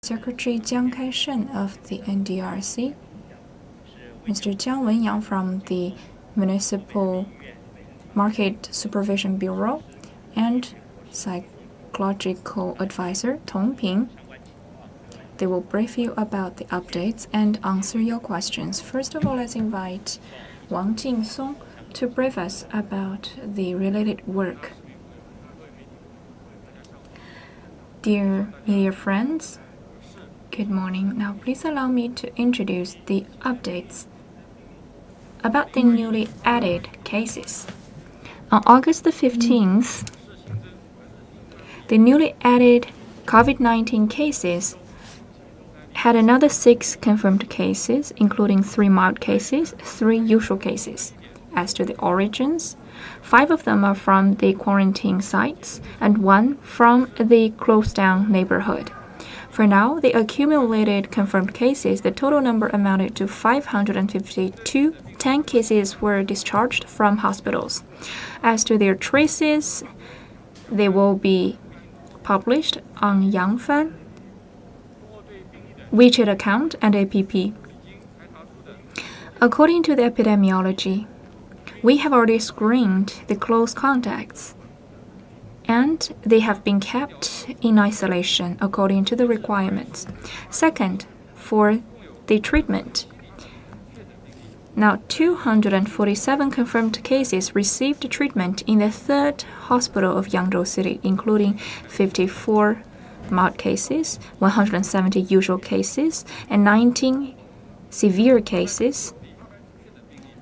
Secretary Jiang Kaishen of the NDRC, Mr. Jiang Wenyang from the Municipal Market Supervision Bureau, and Psychological Advisor Tong Ping. They will brief you about the updates and answer your questions. First of all, let's invite Wang Jingsong to brief us about the related work. Dear media friends, good morning. Now, please allow me to introduce the updates about the newly added cases. On August the 15th, the newly added COVID-19 cases had another 6 confirmed cases, including 3 mild cases, 3 usual cases. As to the origins, 5 of them are from the quarantine sites and 1 from the closed-down neighborhood. For now, the accumulated confirmed cases, the total number amounted to 552. 10 cases were discharged from hospitals. As to their traces, they will be published on Yangfan, WeChat account, and app. According to the epidemiology, we have already screened the close contacts, and they have been kept in isolation according to the requirements. Second, for the treatment. Now, 247 confirmed cases received treatment in the 3rd hospital of Yangzhou City, including 54 mild cases, 170 usual cases, and 19 severe cases.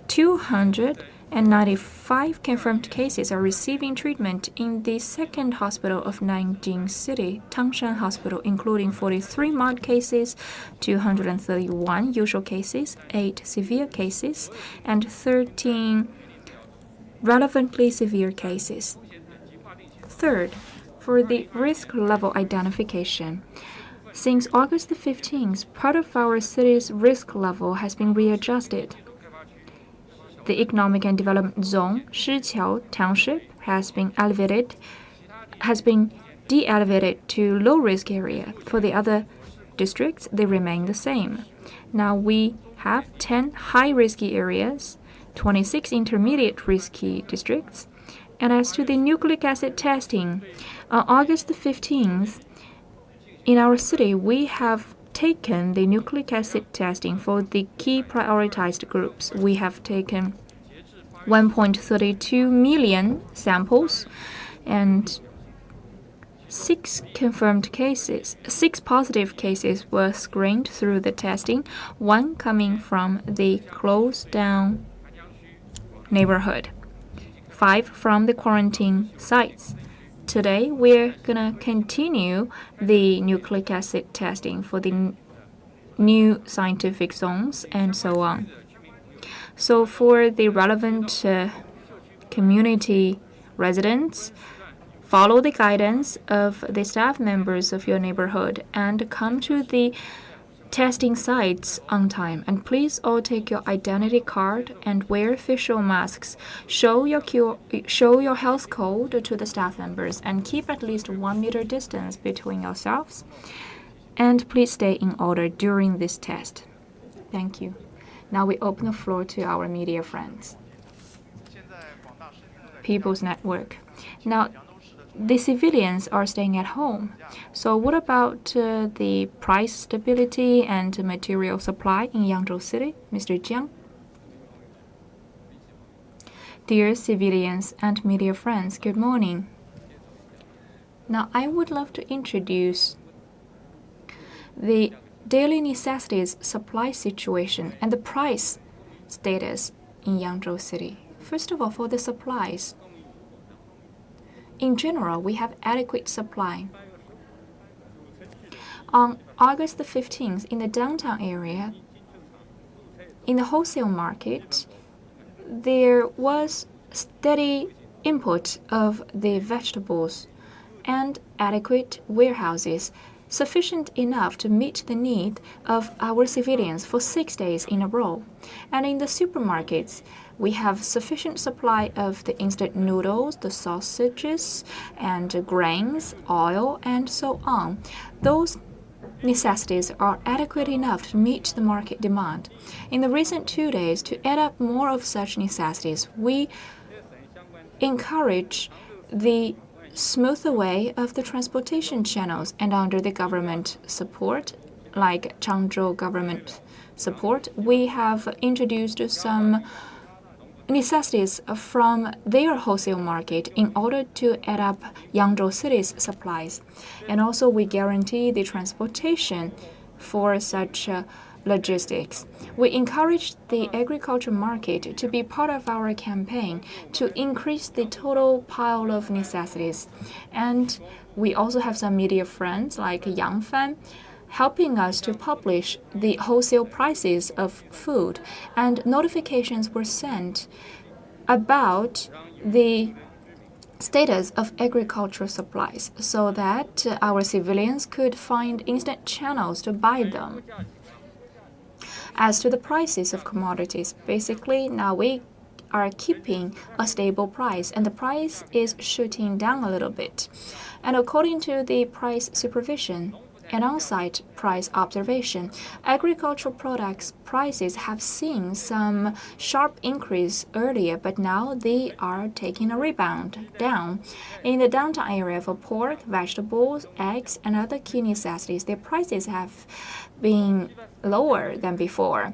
295 confirmed cases are receiving treatment in the 2nd hospital of Nanjing City, Tangshan Hospital, including 43 mild cases, 231 usual cases, 8 severe cases, and 13 relevantly severe cases. Third, for the risk level identification. Since August the 15th, part of our city's risk level has been readjusted. The Economic and Development Zone, Shiqiao Township, has been de-elevated to low-risk area. For the other districts, they remain the same. Now we have 10 high-risky areas, 26 intermediate risky districts. And as to the nucleic acid testing, on August the 15th, in our city, we have taken the nucleic acid testing for the key prioritized groups. We have taken 1.32 million samples and 6 confirmed cases. 6 positive cases were screened through the testing, 1 coming from the closed-down neighborhood, 5 from the quarantine sites. Today, we're gonna continue the nucleic acid testing for the new scientific zones and so on. So for the relevant community residents, follow the guidance of the staff members of your neighborhood and come to the testing sites on time. And please all take your identity card and wear facial masks. Show your health code to the staff members and keep at least 1 meter distance between yourselves. And please stay in order during this test. Thank you. Now we open the floor to our media friends. People's Network. Now, the civilians are staying at home. So what about the price stability and material supply in Yangzhou City? Mr. Jiang? Dear civilians and media friends, good morning. Now, I would love to introduce the daily necessities supply situation and the price status in Yangzhou City. First of all, for the supplies. In general, we have adequate supply. On August the 15th, in the downtown area, in the wholesale market, there was steady import of the vegetables and adequate warehouses, sufficient enough to meet the need of our civilians for 6 days in a row. And in the supermarkets, we have sufficient supply of the instant noodles, the sausages, and grains, oil, and so on. Those necessities are adequate enough to meet the market demand. In the recent 2 days, to add up more of such necessities, we encourage the smoother way of the transportation channels, and under the government support, like Yangzhou government support, we have introduced some necessities from their wholesale market in order to add up Yangzhou city's supplies. And also we guarantee the transportation for such logistics. We encourage the agriculture market to be part of our campaign to increase the total pile of necessities. And we also have some media friends like Yangfan helping us to publish the wholesale prices of food, and notifications were sent about the status of agricultural supplies so that our civilians could find instant channels to buy them. As to the prices of commodities, basically now we are keeping a stable price, and the price is shooting down a little bit. And according to the price supervision and on-site price observation, agricultural products prices have seen some sharp increase earlier, but now they are taking a rebound down. In the downtown area for pork, vegetables, eggs, and other key necessities, their prices have been lower than before.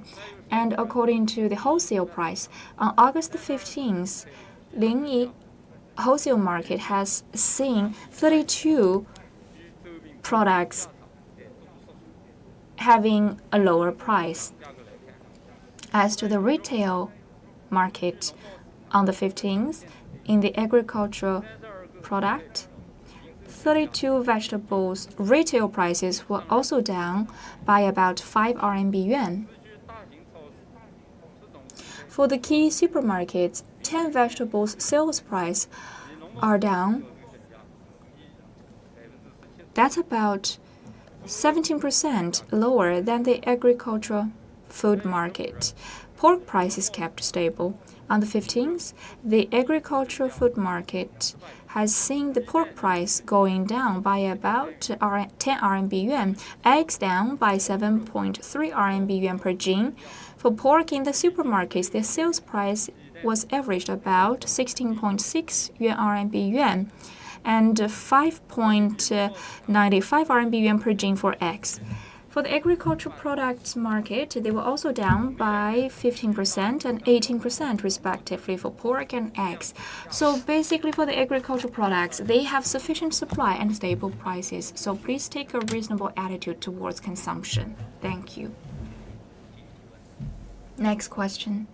And according to the wholesale price, on August 15th, Lingyi wholesale market has seen 32 products having a lower price. As to the retail market, on the 15th, in the agricultural product, 32 vegetables retail prices were also down by about 5 RMB yuan. For the key supermarkets, 10 vegetables sales price are down. That's about 17% lower than the agricultural food market. Pork price is kept stable. On the 15th, the agricultural food market has seen the pork price going down by about 10 RMB yuan, eggs down by 7.3 RMB yuan per斤. For pork in the supermarkets, the sales price was averaged about 16.6 RMB yuan and 5.95 RMB yuan per斤for eggs. For the agricultural products market, they were also down by 15% and 18% respectively for pork and eggs. So basically for the agricultural products, they have sufficient supply and stable prices. So please take a reasonable attitude towards consumption. Thank you. Next question.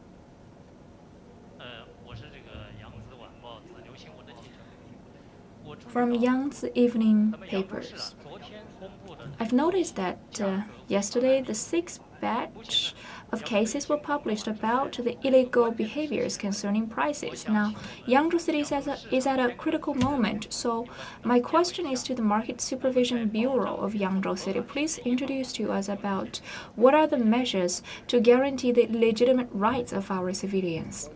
From Yangzhou evening papers. I've noticed that yesterday the 6th batch of cases were published about the illegal behaviors concerning prices. Now, Yangzhou City is at a critical moment, so my question is to the Market Supervision Bureau of Yangzhou City. Please introduce to us about what are the measures to guarantee the legitimate rights of our civilians.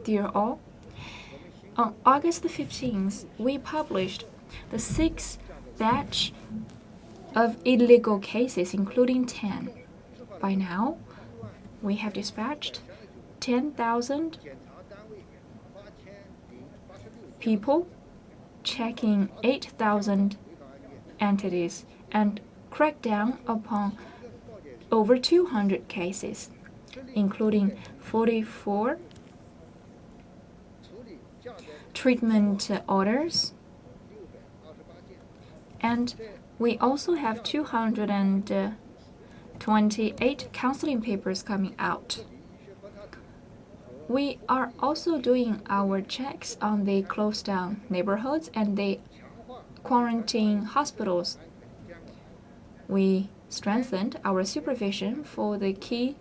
Dear all, on August the 15th, we published the 6th batch of illegal cases, including 10. By now, we have dispatched 10,000 people, checking 8,000 entities, and cracked down upon over 200 cases, including 44 treatment orders, and we also have 228 counseling papers coming out. We are also doing our checks on the closed down neighborhoods and the quarantine hospitals. We strengthened our supervision for the key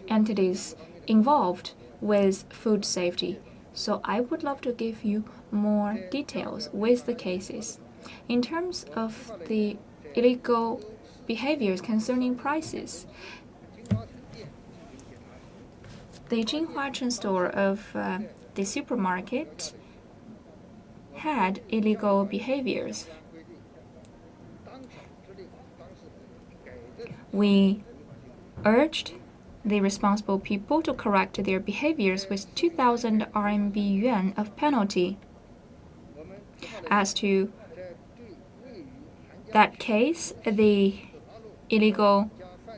entities involved with food safety. So I would love to give you more details with the cases. In terms of the illegal behaviors concerning prices, the Jinhuachen store of the supermarket had illegal behaviors. We urged the responsible people to correct their behaviors with 2,000 RMB yuan of penalty. As to that case, the illegal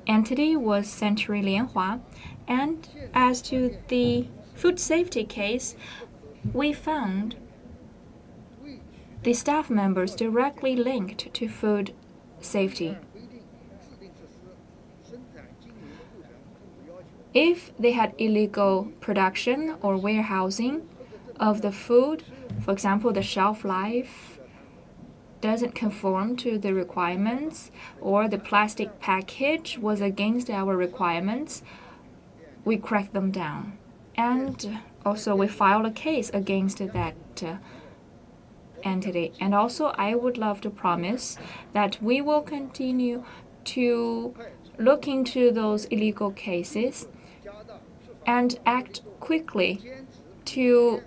entity was Century Lianhua. And as to the food safety case, we found the staff members directly linked to food safety. If they had illegal production or warehousing of the food, for example, the shelf life doesn't conform to the requirements, or the plastic package was against our requirements, we crack them down. And also we file a case against that entity. And also I would love to promise that we will continue to look into those illegal cases and act quickly to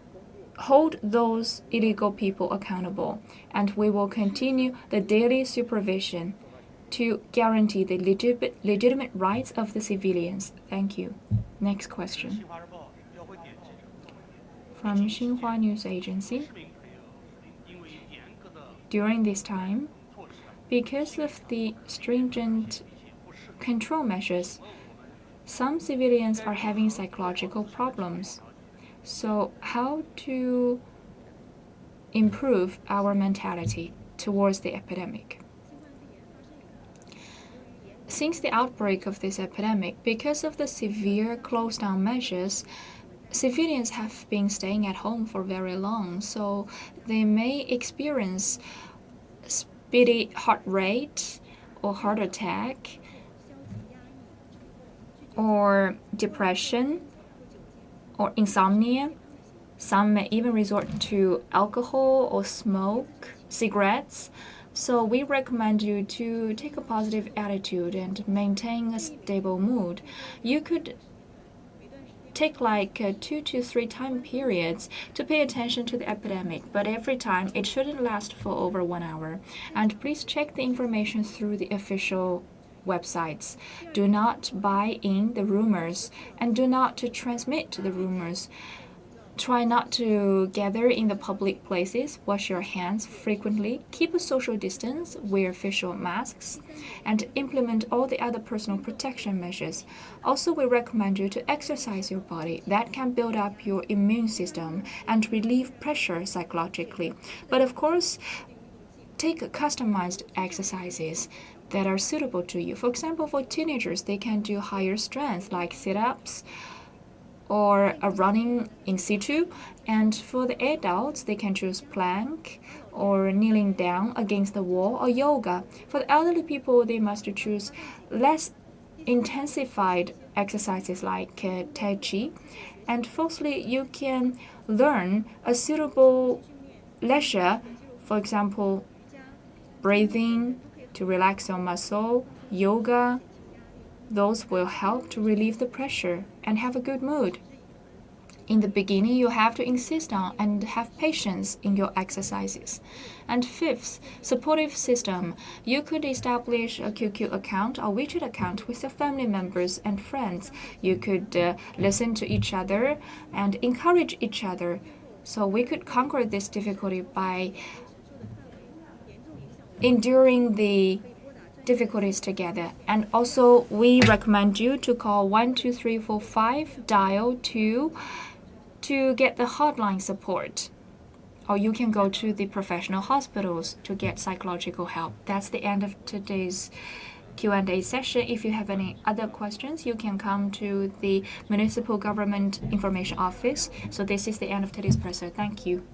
hold those illegal people accountable. And we will continue the daily supervision to guarantee the legitimate rights of the civilians. Thank you. Next question. From Xinhua News Agency. During this time, because of the stringent control measures, some civilians are having psychological problems. So how to improve our mentality towards the epidemic? Since the outbreak of this epidemic, because of the severe close-down measures, civilians have been staying at home for very long, so they may experience speedy heart rate or heart attack or depression or insomnia. Some may even resort to alcohol or smoke cigarettes. So we recommend you to take a positive attitude and maintain a stable mood. You could take like 2 to 3 time periods to pay attention to the epidemic, but every time it shouldn't last for over 1 hour. And please check the information through the official websites. Do not buy in the rumors and do not to transmit the rumors. Try not to gather in the public places, wash your hands frequently, keep a social distance, wear facial masks, and implement all the other personal protection measures. Also, we recommend you to exercise your body. That can build up your immune system and relieve pressure psychologically. But of course, take customized exercises that are suitable to you. For example, for teenagers, they can do higher strength like sit-ups or a running in situ. And for the adults, they can choose plank or kneeling down against the wall or yoga. For the elderly people, they must choose less intensified exercises like Tai Chi. And fourthly, you can learn a suitable leisure, for example, breathing, to relax your muscle, yoga. Those will help to relieve the pressure and have a good mood. In the beginning, you have to insist on and have patience in your exercises. And fifth, supportive system. You could establish a QQ account or WeChat account with your family members and friends. You could listen to each other and encourage each other. So we could conquer this difficulty by enduring the difficulties together. And also, we recommend you to call 12345 dial 2 to get the hotline support. Or you can go to the professional hospitals to get psychological help. That's the end of today's Q&A session. If you have any other questions, you can come to the Municipal Government Information Office. So this is the end of today's presser. Thank you.